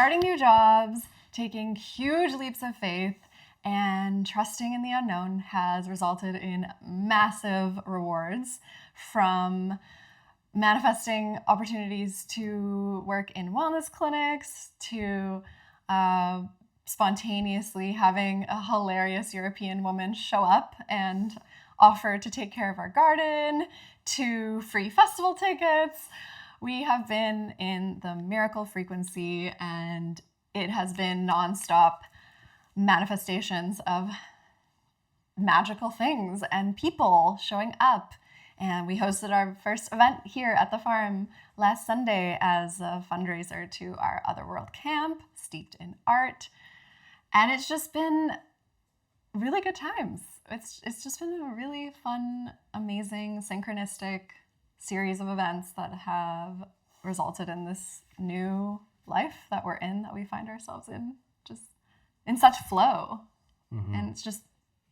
starting new jobs, taking huge leaps of faith, and trusting in the unknown has resulted in massive rewards, from manifesting opportunities to work in wellness clinics to spontaneously having a hilarious European woman show up and offer to take care of our garden, to free festival tickets. We have been in the miracle frequency, and it has been nonstop manifestations of magical things and people showing up. And we hosted our first event here at the farm last Sunday as a fundraiser to our Otherworld camp, steeped in art. And it's just been really good times. It's just been a really fun, amazing, synchronistic series of events that have resulted in this new life that we're in, that we find ourselves in, just in such flow. Mm-hmm. And it's just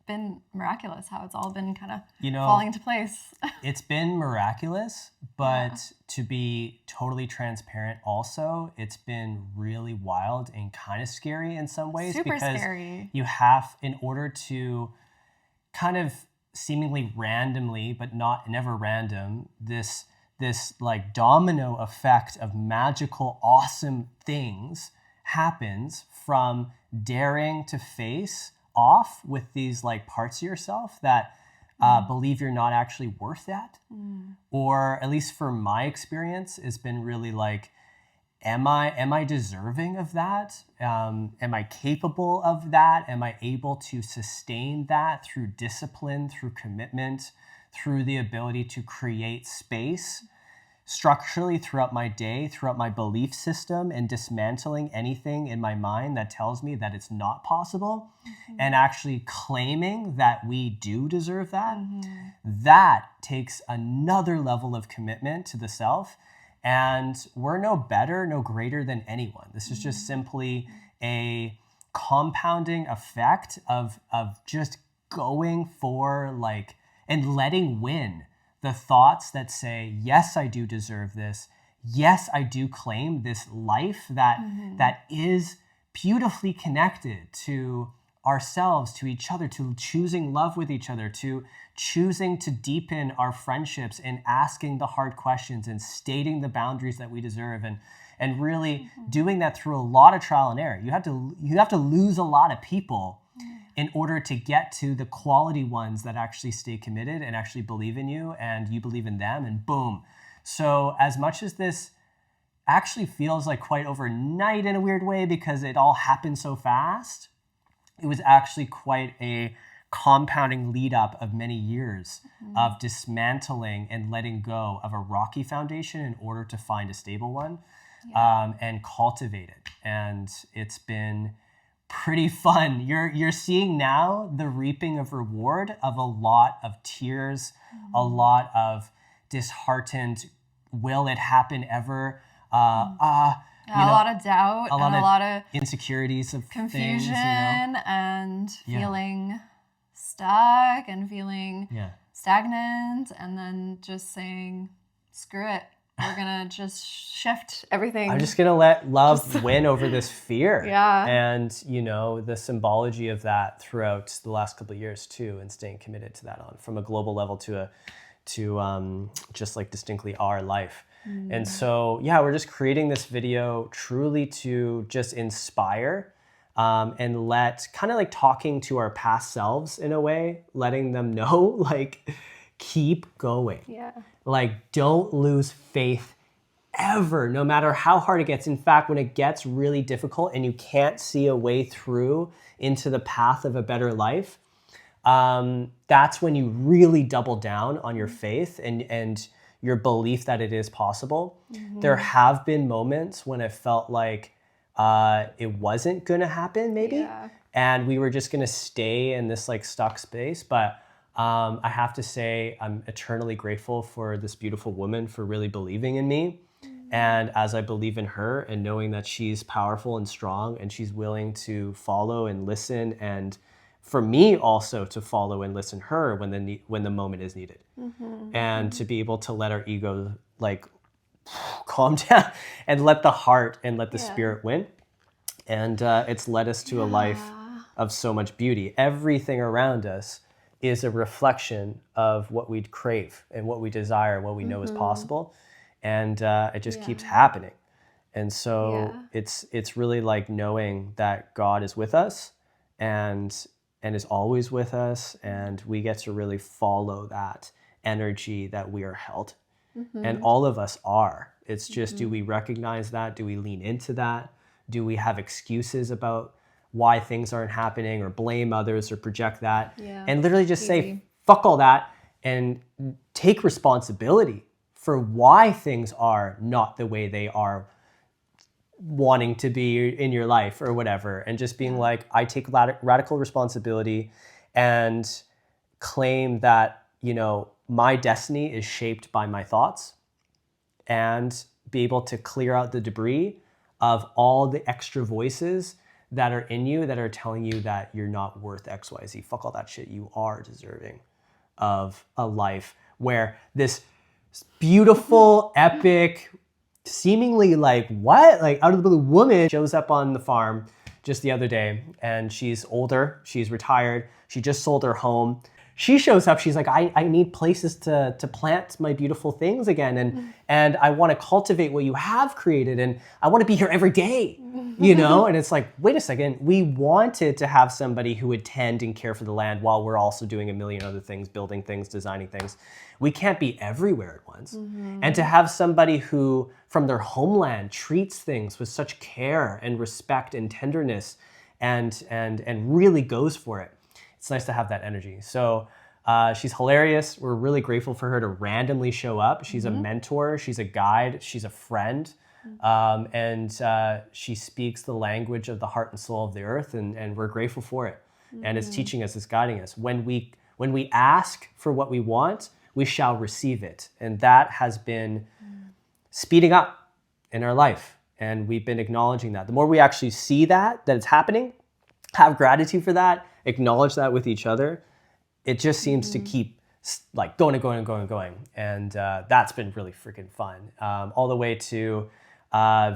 been miraculous how it's all been kind of falling into place. It's been miraculous, but to be totally transparent also, it's been really wild and kind of scary in some ways. Super scary. You have, in order to kind of seemingly randomly, but never random, this like domino effect of magical, awesome things happens from daring to face off with these like parts of yourself that believe you're not actually worth that. Or at least for my experience, it's been really like, am I deserving of that? Am I capable of that? Am I able to sustain that through discipline, through commitment, through the ability to create space structurally throughout my day, throughout my belief system, and dismantling anything in my mind that tells me that it's not possible, and actually claiming that we do deserve that. That takes another level of commitment to the self. And we're no better, no greater than anyone. This is just simply a compounding effect of just going for like, and letting win the thoughts that say, yes, I do deserve this. Yes, I do claim this life that is beautifully connected to ourselves, to each other, to choosing love with each other, to choosing to deepen our friendships and asking the hard questions and stating the boundaries that we deserve, and really doing that through a lot of trial and error. You have to lose a lot of people in order to get to the quality ones that actually stay committed and actually believe in you and you believe in them, and boom. So as much as this actually feels like quite overnight in a weird way because it all happened so fast, it was actually quite a compounding lead up of many years of dismantling and letting go of a rocky foundation in order to find a stable one, and cultivate it. And it's been pretty fun. You're seeing now the reaping of reward of a lot of tears, a lot of disheartened, will it happen ever? A lot of doubt, a lot of insecurities of confusion, things, and feeling stuck and feeling stagnant, and then just saying, screw it. We're going to just shift everything. I'm just going to let love win over this fear. Yeah. And, the symbology of that throughout the last couple of years too, and staying committed to that from a global level to just like distinctly our life. And so, we're just creating this video truly to just inspire, and let kind of like talking to our past selves in a way, letting them know, like, keep going. Yeah. Like, don't lose faith ever, no matter how hard it gets. In fact, when it gets really difficult and you can't see a way through into the path of a better life, that's when you really double down on your faith and your belief that it is possible. There have been moments when it felt like it wasn't going to happen, maybe, and we were just going to stay in this like stuck space. But I have to say, I'm eternally grateful for this beautiful woman for really believing in me. And as I believe in her and knowing that she's powerful and strong and she's willing to follow and listen, and for me also to follow and listen her when the moment is needed. And to be able to let our ego like calm down and let the heart and let the spirit win. And it's led us to a life of so much beauty. Everything around us is a reflection of what we crave and what we desire, what we know is possible. And it just keeps happening. And so it's really like knowing that God is with us and is always with us, and we get to really follow that energy that we are held. And all of us are. It's just, do we recognize that? Do we lean into that? Do we have excuses about why things aren't happening, or blame others, or project that? And literally just say, fuck all that, and take responsibility for why things are not the way they are wanting to be in your life or whatever. And just being like, I take radical responsibility and claim that, you know, my destiny is shaped by my thoughts, and be able to clear out the debris of all the extra voices that are in you that are telling you that you're not worth XYZ. Fuck all that shit. You are deserving of a life where this beautiful, epic, seemingly like out of the blue woman shows up on the farm just the other day, and she's older, she's retired, she just sold her home. She shows up, she's like, I need places to plant my beautiful things again, and I want to cultivate what you have created, and I want to be here every day, you know? And it's like, wait a second, we wanted to have somebody who would tend and care for the land while we're also doing a million other things, building things, designing things. We can't be everywhere at once. And to have somebody who, from their homeland, treats things with such care and respect and tenderness and really goes for it. It's nice to have that energy. So she's hilarious. We're really grateful for her to randomly show up. She's a mentor, she's a guide, she's a friend. And she speaks the language of the heart and soul of the earth, and we're grateful for it. And it's teaching us, it's guiding us. When we ask for what we want, we shall receive it. And that has been speeding up in our life. And we've been acknowledging that. The more we actually see that it's happening, have gratitude for that, acknowledge that with each other, it just seems to keep like going and going and going and going. And that's been really freaking fun. All the way to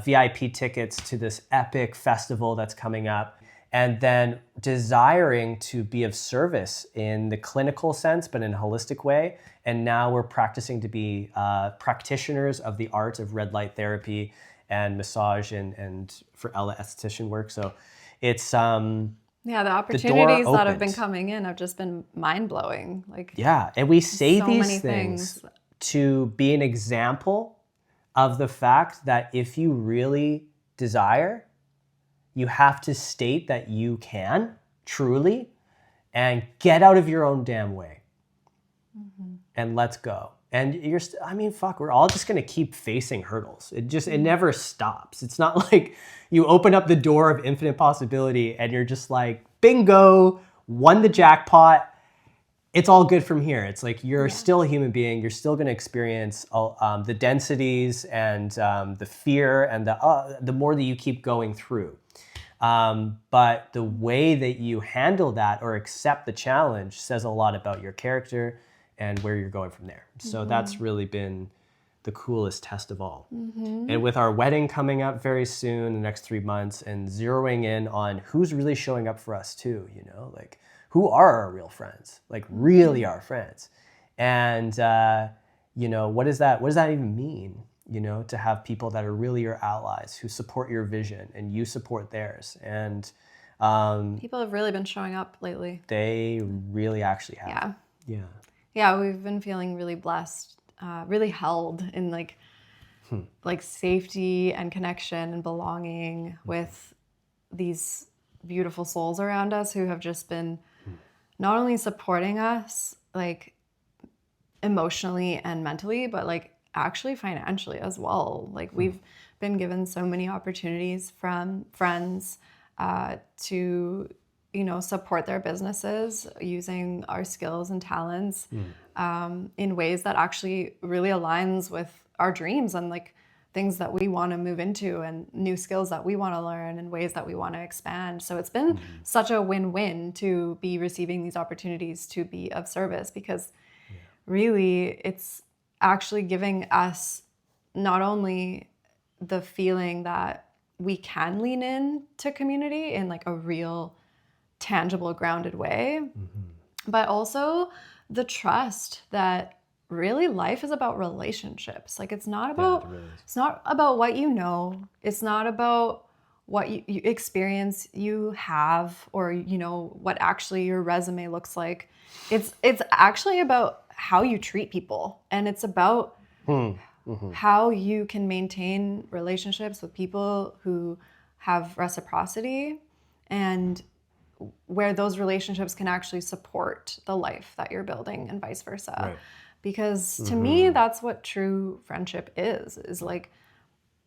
VIP tickets to this epic festival that's coming up. And then desiring to be of service in the clinical sense, but in a holistic way. And now we're practicing to be practitioners of the art of red light therapy and massage and for Ella esthetician work. So it's the opportunities that have been coming in have just been mind-blowing. Like, and we say so these things to be an example of the fact that if you really desire, you have to state that you can, truly, and get out of your own damn way. And let's go. And we're all just gonna keep facing hurdles. It never stops. It's not like you open up the door of infinite possibility and you're just like, bingo, won the jackpot. It's all good from here. It's like you're still a human being. You're still gonna experience the densities and the fear and the more that you keep going through. But the way that you handle that or accept the challenge says a lot about your character and where you're going from there. So that's really been the coolest test of all. And with our wedding coming up very soon, the next 3 months, and zeroing in on who's really showing up for us too, you know, like who are our real friends, like really our friends. And, you know, what does that even mean? You know, to have people that are really your allies who support your vision and you support theirs. And people have really been showing up lately. They really actually have. Yeah, we've been feeling really blessed, really held in like safety and connection and belonging with these beautiful souls around us who have just been not only supporting us like emotionally and mentally, but like actually financially as well. Like we've been given so many opportunities from friends to, you know, support their businesses using our skills and talents in ways that actually really aligns with our dreams and like things that we want to move into and new skills that we want to learn and ways that we want to expand. So it's been such a win-win to be receiving these opportunities to be of service, because really it's actually giving us not only the feeling that we can lean in to community in like a real, tangible, grounded way. But also the trust that really life is about relationships. Like it's not about it's not about what you know. It's not about what you experience you have, or you know what actually your resume looks like. It's actually about how you treat people, and it's about how you can maintain relationships with people who have reciprocity, and where those relationships can actually support the life that you're building, and vice versa. Right. Because to me, that's what true friendship is like,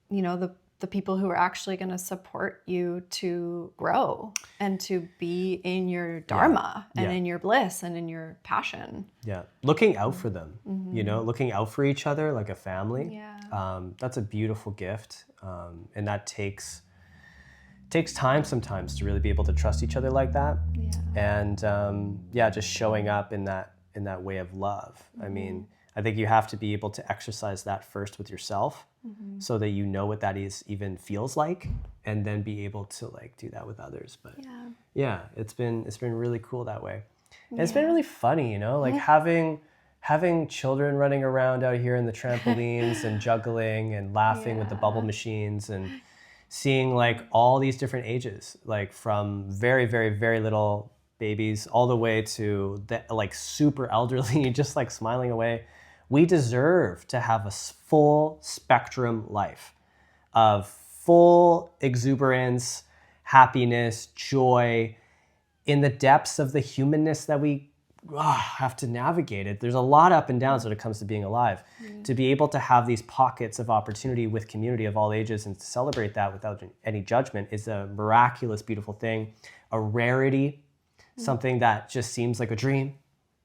you know, the people who are actually going to support you to grow and to be in your dharma and in your bliss and in your passion. Yeah. Looking out for them, you know, looking out for each other like a family. Yeah. That's a beautiful gift. And that takes time sometimes to really be able to trust each other like that. Yeah. And just showing up in that way of love. I mean, I think you have to be able to exercise that first with yourself, so that you know what that is even feels like, and then be able to like do that with others. But it's been really cool that way. And it's been really funny, you know, like having children running around out here in the trampolines and juggling and laughing with the bubble machines, and seeing like all these different ages, like from very, very, very little babies all the way to the like super elderly, just like smiling away. We deserve to have a full spectrum life of full exuberance, happiness, joy, in the depths of the humanness that we have to navigate it. There's a lot up and downs when it comes to being alive. To be able to have these pockets of opportunity with community of all ages and to celebrate that without any judgment is a miraculous, beautiful thing, a rarity, something that just seems like a dream,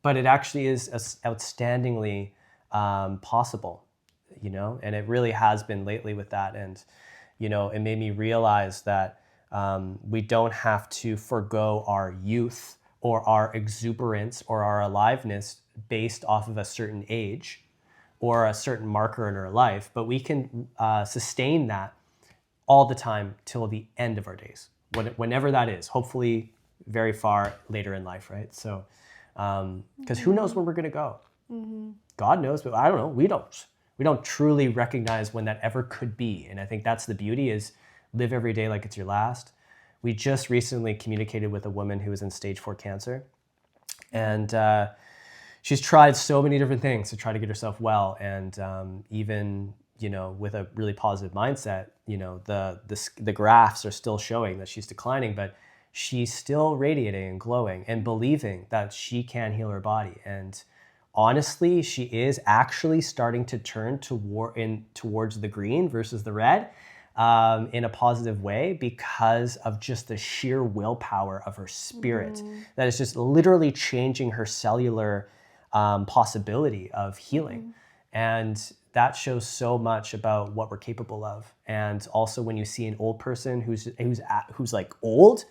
but it actually is outstandingly possible, you know, and it really has been lately with that. And, you know, it made me realize that we don't have to forgo our youth or our exuberance or our aliveness based off of a certain age or a certain marker in our life, but we can sustain that all the time till the end of our days, whenever that is, hopefully very far later in life, right? So, because who knows where we're gonna go? God knows, but I don't know. We don't truly recognize when that ever could be. And I think that's the beauty, is live every day like it's your last. We just recently communicated with a woman who was in stage 4 cancer. And she's tried so many different things to try to get herself well. And even, you know, with a really positive mindset, you know, the graphs are still showing that she's declining, but she's still radiating and glowing and believing that she can heal her body. And honestly, she is actually starting to turn towards the green versus the red in a positive way, because of just the sheer willpower of her spirit that is just literally changing her cellular possibility of healing. And that shows so much about what we're capable of. And also when you see an old person who's like old,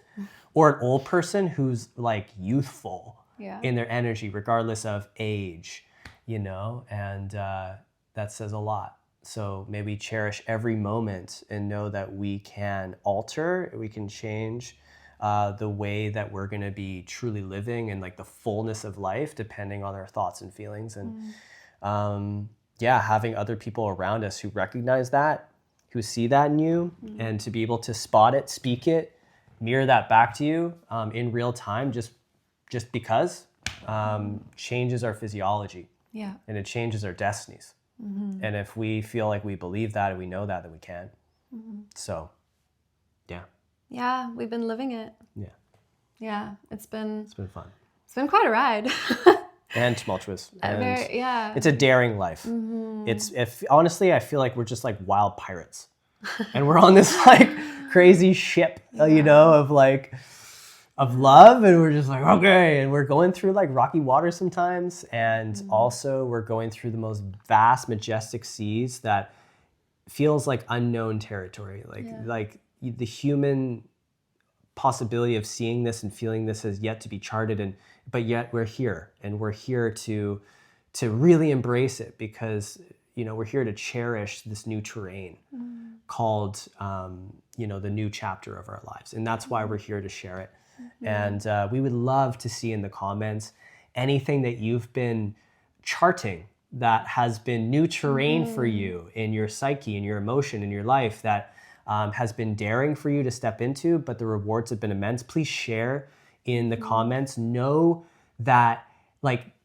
or an old person who's like youthful in their energy, regardless of age, you know, and that says a lot. So may we cherish every moment and know that we can alter, we can change the way that we're going to be truly living and like the fullness of life, depending on our thoughts and feelings. And having other people around us who recognize that, who see that in you, and to be able to spot it, speak it, mirror that back to you in real time, just because changes our physiology. And it changes our destinies. And if we feel like we believe that and we know that, then we can. So, yeah, We've been living it. It's been fun. It's been quite a ride. And tumultuous. And it's a daring life. Honestly, I feel like we're just like wild pirates, and we're on this like crazy ship, you know, of love, and we're just like, okay, and we're going through like rocky waters sometimes, and also we're going through the most vast, majestic seas that feels like unknown territory, like the human possibility of seeing this and feeling this has yet to be charted, but yet we're here, and we're here to really embrace it, because, you know, we're here to cherish this new terrain. called, the new chapter of our lives. And that's why we're here to share it. And we would love to see in the comments anything that you've been charting that has been new terrain for you in your psyche, in your emotion, in your life, that has been daring for you to step into, but the rewards have been immense. Please share in the comments. Know that,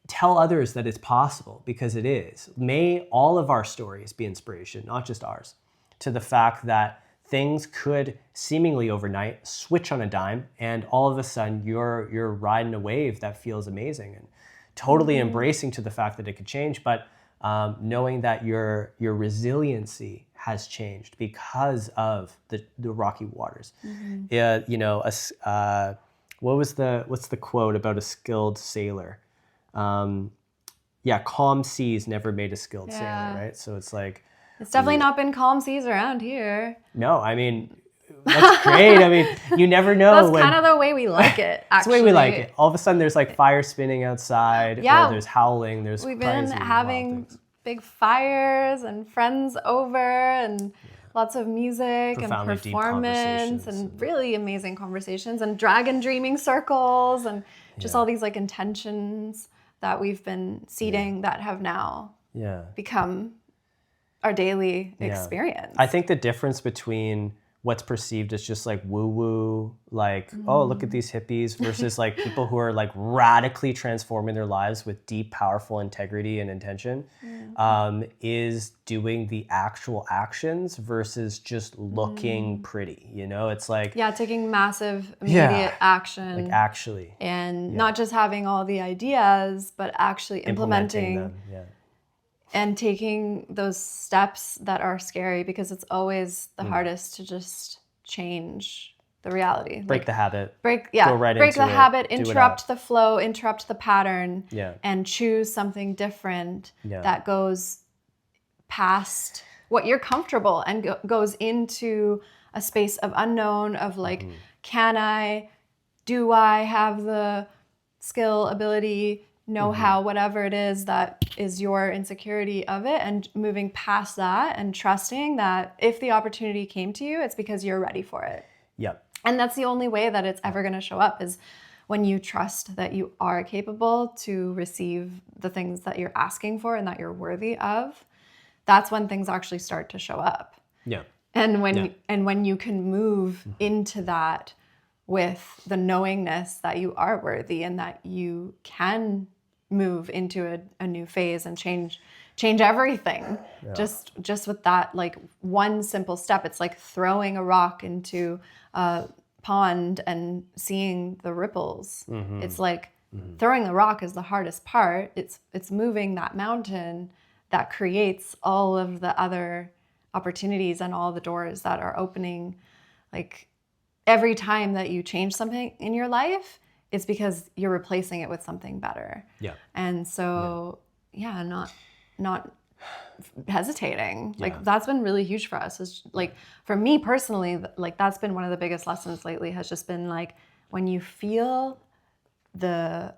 tell others that it's possible, because it is. May all of our stories be inspiration, not just ours, to the fact that things could seemingly overnight switch on a dime, and all of a sudden you're riding a wave that feels amazing, and totally embracing to the fact that it could change, but knowing that your resiliency has changed because of the rocky waters. What's the quote about a skilled sailor? Calm seas never made a skilled sailor, right? So it's like, it's definitely not been calm seas around here. No, I mean, that's great. I mean, you never know. That's kind of the way we like it, actually. That's the way we like it. All of a sudden there's fire spinning outside, or there's howling, We've been having big fires and friends over and lots of music and performance and really amazing conversations and dragon dreaming circles and just all these intentions that we've been seeding that have now become our daily experience. I think the difference between what's perceived as just woo-woo, oh, look at these hippies, versus people who are radically transforming their lives with deep, powerful integrity and intention, is doing the actual actions versus just looking pretty. It's taking massive immediate action. Actually. And not just having all the ideas, but actually implementing them. And taking those steps that are scary, because it's always the hardest to just change the reality. Break the habit. Break the habit, interrupt the flow, interrupt the pattern, and choose something different that goes past what you're comfortable and goes into a space of unknown, of do I have the skill, ability, know-how, whatever it is that is your insecurity of it, and moving past that and trusting that if the opportunity came to you, it's because you're ready for it. Yep. And that's the only way that it's ever going to show up, is when you trust that you are capable to receive the things that you're asking for and that you're worthy of. That's when things actually start to show up. Yeah. And when you can move into that with the knowingness that you are worthy and that you can move into a new phase and change everything. Just with that one simple step. It's like throwing a rock into a pond and seeing the ripples. It's throwing the rock is the hardest part. It's moving that mountain that creates all of the other opportunities and all the doors that are opening. Every time that you change something in your life, it's because you're replacing it with something better. Yeah. And so, not hesitating. That's been really huge for us. Is for me personally, that's been one of the biggest lessons lately, has just been when you feel the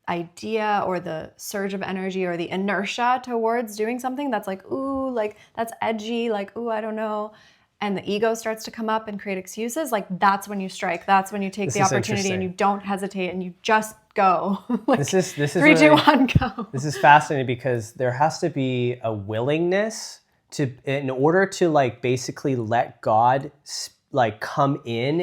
idea or the surge of energy or the inertia towards doing something that's ooh, that's edgy, ooh, I don't know. And the ego starts to come up and create excuses, that's when you strike. That's when you take the opportunity and you don't hesitate and you just go. This is 3, 2, 1, go. This is fascinating, because there has to be a willingness in order to basically let God come in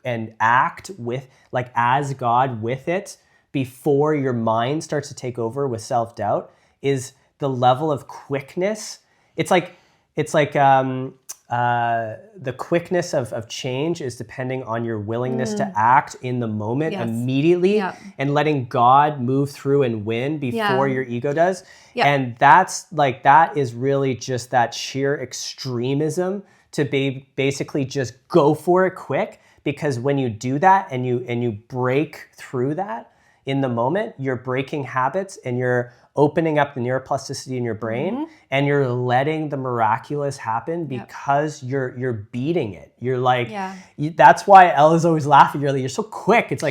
and act with as God with it, before your mind starts to take over with self-doubt, is the level of quickness. It's like the quickness of change is depending on your willingness to act in the moment immediately, and letting God move through and win before your ego does. And that's that is really just that sheer extremism to basically just go for it quick, because when you do that and you break through that in the moment, you're breaking habits and you're opening up the neuroplasticity in your brain, and you're letting the miraculous happen because you're beating it. You're that's why Ella's always laughing. You're so quick. It's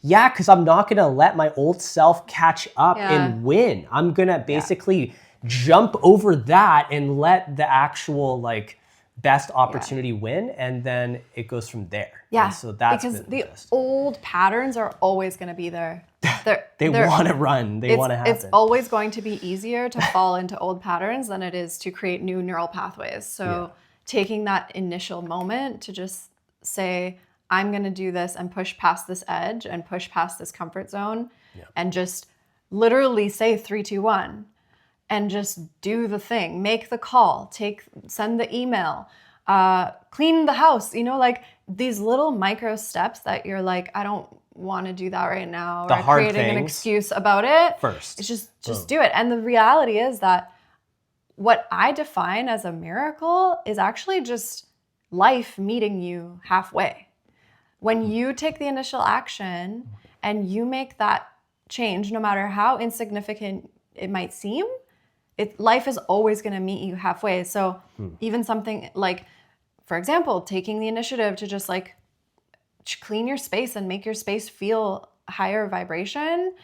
because I'm not gonna let my old self catch up and win. I'm gonna basically jump over that and let the actual best opportunity win, and then it goes from there. Yeah, and so that's because the old patterns are always going to be there. They want to run. They want to happen. It's always going to be easier to fall into old patterns than it is to create new neural pathways. So taking that initial moment to just say, I'm going to do this and push past this edge and push past this comfort zone and just literally say 3, 2, 1. And just do the thing, make the call, send the email, clean the house, like these little micro steps that you're like, I don't want to do that right now, or creating an excuse about it. First. It's just do it. And the reality is that what I define as a miracle is actually just life meeting you halfway. When you take the initial action and you make that change, no matter how insignificant it might seem, life is always going to meet you halfway. So even something like, for example, taking the initiative to just like clean your space and make your space feel higher vibration,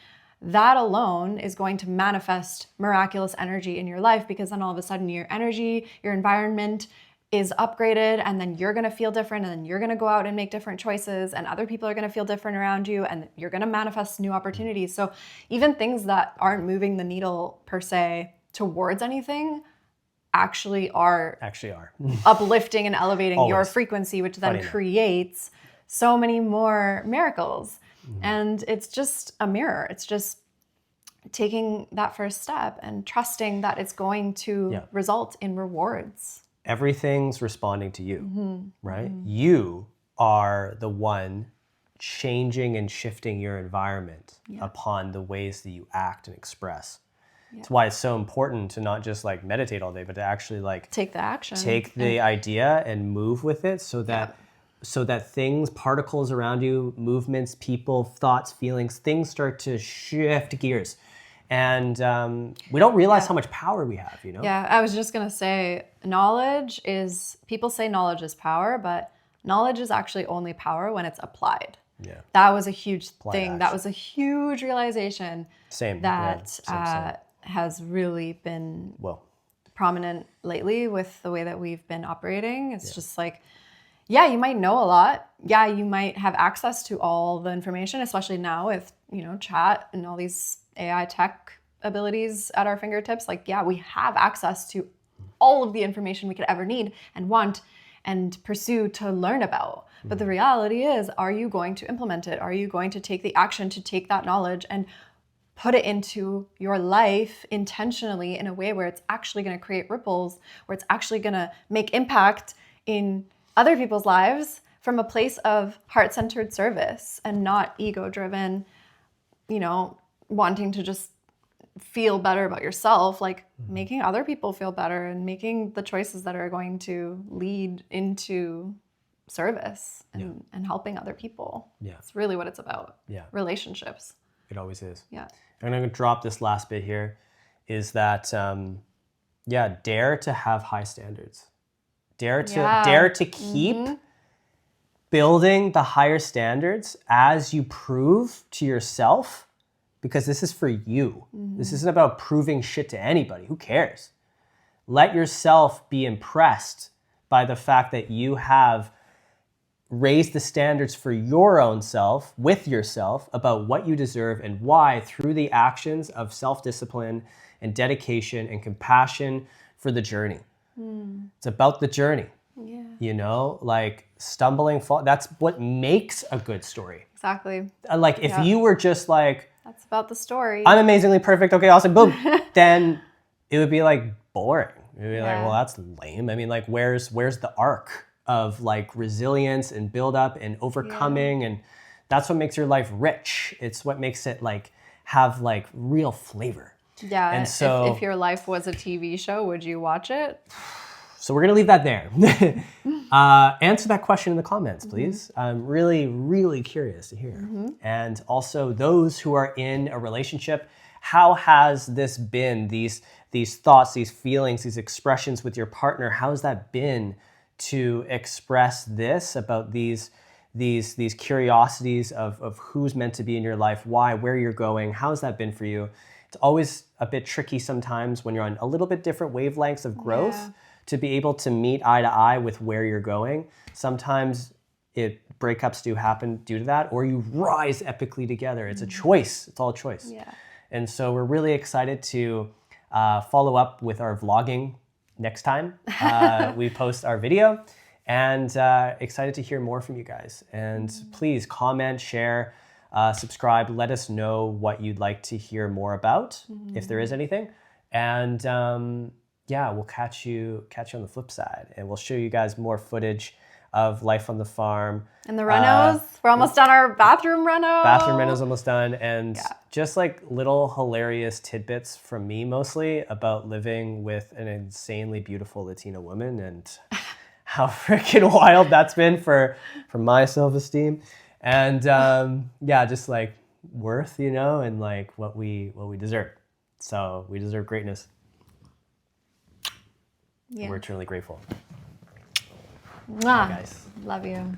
that alone is going to manifest miraculous energy in your life, because then all of a sudden your energy, your environment is upgraded, and then you're going to feel different, and then you're going to go out and make different choices, and other people are going to feel different around you, and you're going to manifest new opportunities. So even things that aren't moving the needle per se towards anything actually are uplifting and elevating your frequency, which then creates so many more miracles. And it's just a mirror. It's just taking that first step and trusting that it's going to result in rewards. Everything's responding to you, right? You are the one changing and shifting your environment upon the ways that you act and express. That's why it's so important to not just like meditate all day, but to actually like take the action, take the idea and move with it, so that things, particles around you, movements, people, thoughts, feelings, things start to shift gears. And we don't realize how much power we have, Yeah, I was just going to say, people say knowledge is power, but knowledge is actually only power when it's applied. Yeah. That was a huge thing. Action. That was a huge realization. Same. That has really been prominent lately with the way that we've been operating. It's just like, you might know a lot. Yeah, you might have access to all the information, especially now with, chat and all these AI tech abilities at our fingertips. Like, we have access to all of the information we could ever need and want and pursue to learn about. But the reality is, are you going to implement it? Are you going to take the action to take that knowledge and put it into your life intentionally in a way where it's actually going to create ripples, where it's actually going to make impact in other people's lives from a place of heart-centered service and not ego-driven, wanting to just feel better about yourself, like making other people feel better and making the choices that are going to lead into service and helping other people. Yeah. It's really what it's about. Yeah. Relationships. It always is. Yeah. I'm going to drop this last bit here, is that, dare to have high standards. Dare to keep building the higher standards as you prove to yourself, because this is for you. This isn't about proving shit to anybody. Who cares? Let yourself be impressed by the fact that you have raised the standards for your own self, with yourself, about what you deserve and why, through the actions of self-discipline and dedication and compassion for the journey. It's about the journey. Yeah. Like stumbling, fall. That's what makes a good story. Exactly. Like if you were just like, that's about the story. I'm amazingly perfect. Okay, awesome. Boom. Then it would be like boring. It would be like, well, that's lame. I mean, like, where's the arc of like resilience and build up and overcoming? And that's what makes your life rich. It's what makes it like have like real flavor. Yeah. And so if your life was a TV show, would you watch it? So we're going to leave that there. Answer that question in the comments, please. I'm really, really curious to hear. And also those who are in a relationship, how has this been, these thoughts, these feelings, these expressions with your partner? How's that been to express this about these curiosities of who's meant to be in your life, why, where you're going? How's that been for you? It's always a bit tricky sometimes when you're on a little bit different wavelengths of growth to be able to meet eye to eye with where you're going. Sometimes breakups do happen due to that, or you rise epically together. It's a choice. It's all a choice. Yeah. And so we're really excited to follow up with our vlogging next time we post our video, and excited to hear more from you guys. And please comment, share, subscribe. Let us know what you'd like to hear more about, if there is anything. And yeah, we'll catch you on the flip side, and we'll show you guys more footage of life on the farm. And the renos. We're almost done our bathroom reno. Bathroom reno's almost done. And just like little hilarious tidbits from me mostly about living with an insanely beautiful Latina woman and how freaking wild that's been for my self-esteem. And yeah, just like worth, you know, and like what we deserve. So we deserve greatness. Yeah. We're eternally grateful. Mwah. Bye, guys. Love you.